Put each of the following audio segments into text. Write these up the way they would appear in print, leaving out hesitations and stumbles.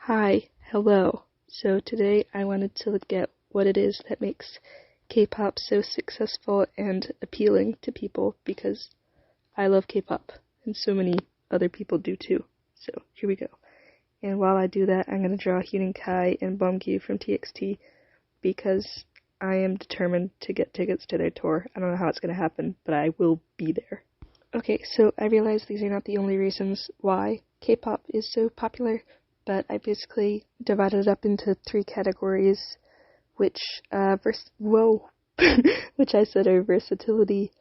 Hi, hello. So today I wanted to look at what it is that makes K-pop so successful and appealing to people, because I love K-pop and so many other people do too. So here we go. And while I do that, I'm going to draw Hyunin Kai and Bumgyu from TXT because I am determined to get tickets to their tour. I don't know how it's going to happen, but I will be there. Okay, so I realize these are not the only reasons why K-pop is so popular, but I basically divided it up into three categories, which which I said are versatility,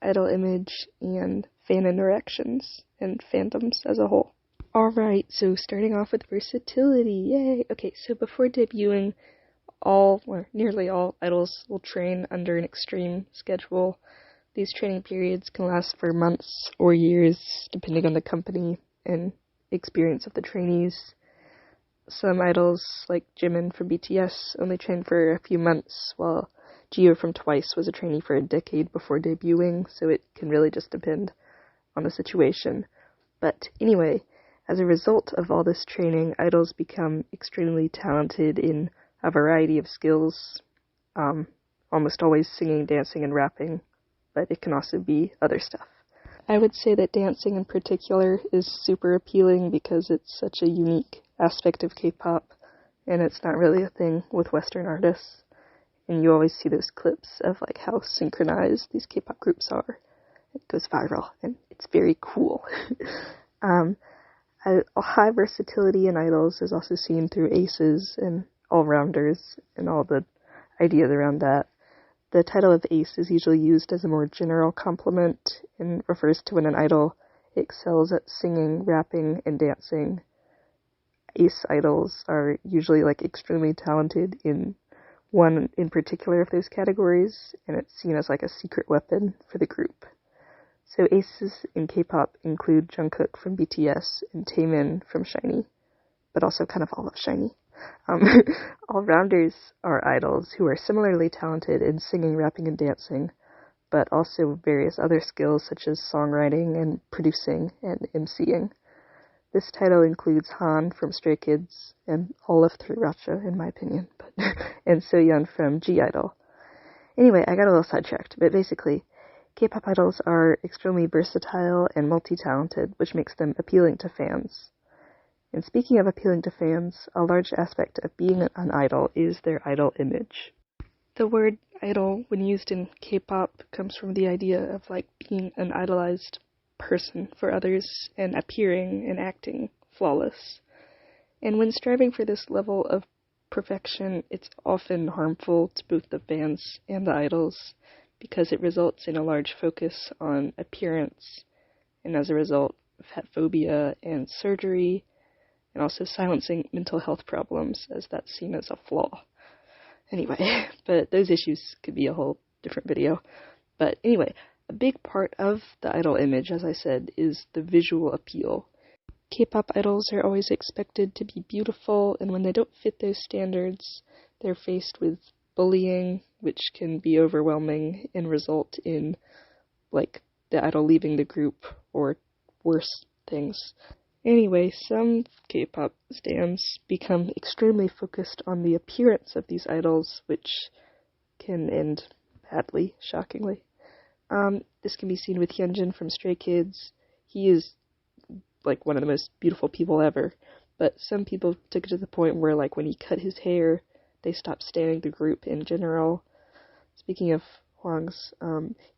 idol image, and fan interactions, and fandoms as a whole. Alright, so starting off with versatility, yay! Okay, so before debuting, nearly all idols will train under an extreme schedule. These training periods can last for months or years, depending on the company and experience of the trainees. Some idols, like Jimin from BTS, only trained for a few months, while Jihyo from Twice was a trainee for a decade before debuting, so it can really just depend on the situation. But anyway, as a result of all this training, idols become extremely talented in a variety of skills, almost always singing, dancing, and rapping, but it can also be other stuff. I would say that dancing in particular is super appealing because it's such a unique aspect of K-pop, and it's not really a thing with Western artists. And you always see those clips of like how synchronized these K-pop groups are. It goes viral, and it's very cool. A high versatility in idols is also seen through aces and all-rounders and all the ideas around that. The title of ace is usually used as a more general compliment and refers to when an idol excels at singing, rapping, and dancing. Ace idols are usually extremely talented in one in particular of those categories, and it's seen as a secret weapon for the group. So aces in K-pop include Jungkook from BTS and Taemin from SHINee, but also kind of all of SHINee. All-rounders are idols who are similarly talented in singing, rapping, and dancing, but also various other skills such as songwriting and producing and emceeing. This title includes Han from Stray Kids and all of 3RACHA, in my opinion, and Soyeon from G-Idol. Anyway, I got a little sidetracked, but basically, K-pop idols are extremely versatile and multi-talented, which makes them appealing to fans. And speaking of appealing to fans, a large aspect of being an idol is their idol image. The word idol, when used in K-pop, comes from the idea of being an idolized person for others and appearing and acting flawless. And when striving for this level of perfection, it's often harmful to both the fans and the idols because it results in a large focus on appearance, and as a result, fat phobia and surgery, and also silencing mental health problems, as that's seen as a flaw. Anyway, but those issues could be a whole different video. But anyway, a big part of the idol image, as I said, is the visual appeal. K-pop idols are always expected to be beautiful, and when they don't fit those standards, they're faced with bullying, which can be overwhelming and result in, the idol leaving the group or worse things. Anyway, some K-pop stans become extremely focused on the appearance of these idols, which can end badly, shockingly. This can be seen with Hyunjin from Stray Kids. He is, one of the most beautiful people ever, but some people took it to the point where, when he cut his hair, they stopped standing the group in general. Speaking of Hwang's,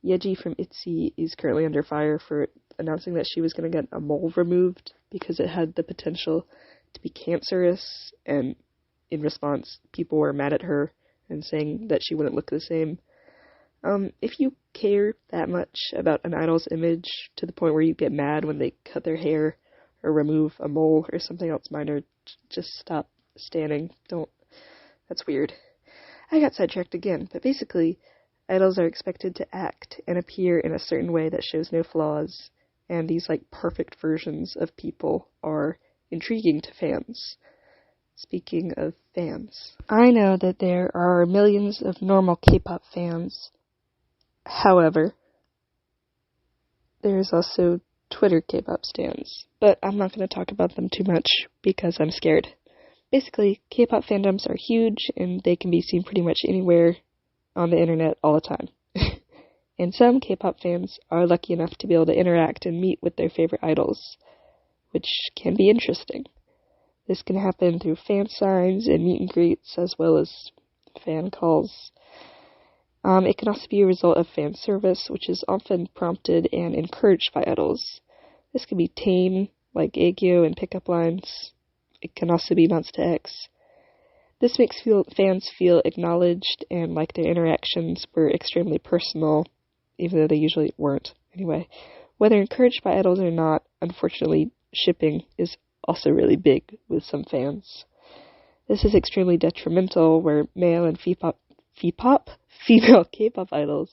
Yeji from ITZY is currently under fire for announcing that she was going to get a mole removed because it had the potential to be cancerous, and in response, people were mad at her and saying that she wouldn't look the same. If you care that much about an idol's image to the point where you get mad when they cut their hair or remove a mole or something else minor, just stop standing. That's weird. I got sidetracked again, but basically, idols are expected to act and appear in a certain way that shows no flaws, and these perfect versions of people are intriguing to fans. Speaking of fans, I know that there are millions of normal K-pop fans. However, there's also Twitter K-pop stans, but I'm not going to talk about them too much because I'm scared. Basically, K-pop fandoms are huge, and they can be seen pretty much anywhere on the internet all the time. And some K-pop fans are lucky enough to be able to interact and meet with their favorite idols, which can be interesting. This can happen through fan signs and meet and greets, as well as fan calls. It can also be a result of fan service, which is often prompted and encouraged by idols. This can be tame, like aegyo and pickup lines. It can also be Monsta X. This makes fans feel acknowledged and like their interactions were extremely personal, even though they usually weren't. Anyway, whether encouraged by idols or not, unfortunately, shipping is also really big with some fans. This is extremely detrimental, where male and female K-pop idols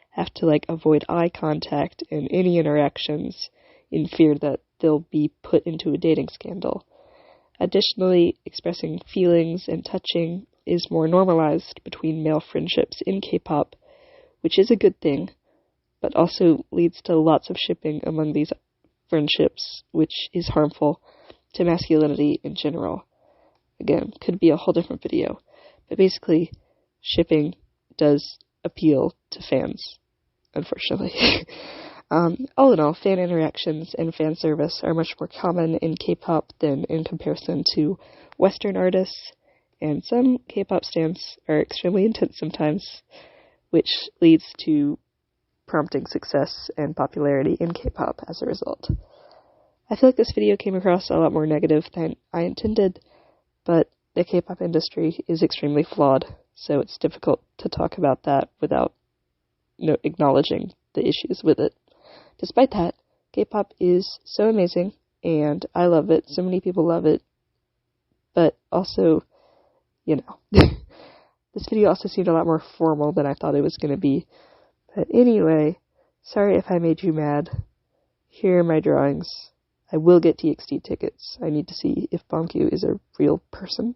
have to avoid eye contact and any interactions in fear that they'll be put into a dating scandal. Additionally, expressing feelings and touching is more normalized between male friendships in K-pop, which is a good thing, but also leads to lots of shipping among these friendships, which is harmful to masculinity in general. Again, could be a whole different video, but basically, shipping does appeal to fans, unfortunately. All in all, fan interactions and fan service are much more common in K-pop than in comparison to Western artists, and some K-pop stans are extremely intense sometimes, which leads to prompting success and popularity in K-pop as a result. I feel like this video came across a lot more negative than I intended, but the K-pop industry is extremely flawed, so it's difficult to talk about that without acknowledging the issues with it. Despite that, K-pop is so amazing, and I love it. So many people love it, but also, this video also seemed a lot more formal than I thought it was going to be. But anyway, sorry if I made you mad. Here are my drawings. I will get TXT tickets. I need to see if Bonkyu is a real person.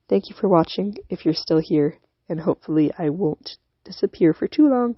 Thank you for watching, if you're still here, and hopefully I won't disappear for too long.